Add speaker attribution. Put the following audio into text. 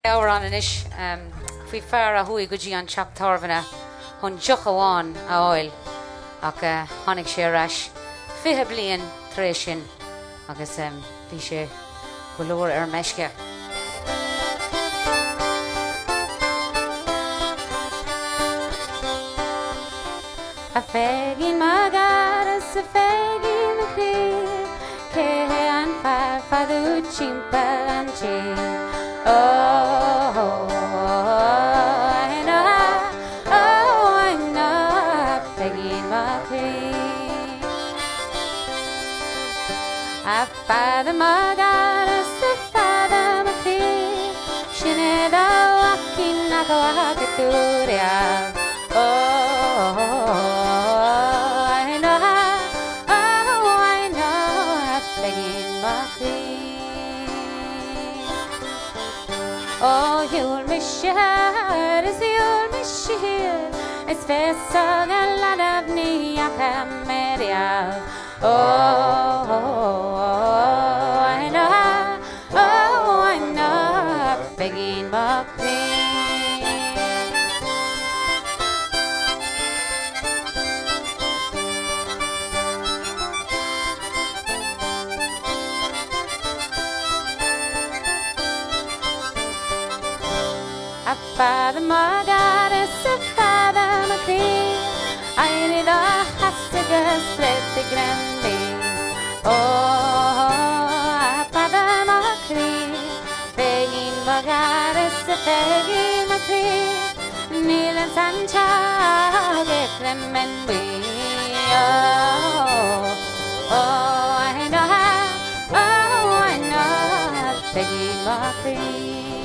Speaker 1: Our an inis fao fear a thuaigh go dtí an teach torbanna chun deoch amháin a fháil ach tháinig sé ar ais 20 bliain tar éis sin agus bhí sé go leor ar meisce. A feighin magaras a feighin a chrír cé an fearfadú timpeall an tír. I know, begging my queen. I father my goddess, I father my queen. She never walking, I go out to the out. I know, begging my queen. Oh, you'll miss your heart as you'll miss your heel. It's fest of a lot of me, I can't make it out. I know, begging my queen. Father my goddess, father my queen. I need a hastiger split the grande. Father my queen. Begging my goddess, begging my queen. Kneel and Sancha, get them and we. I know, begging my queen.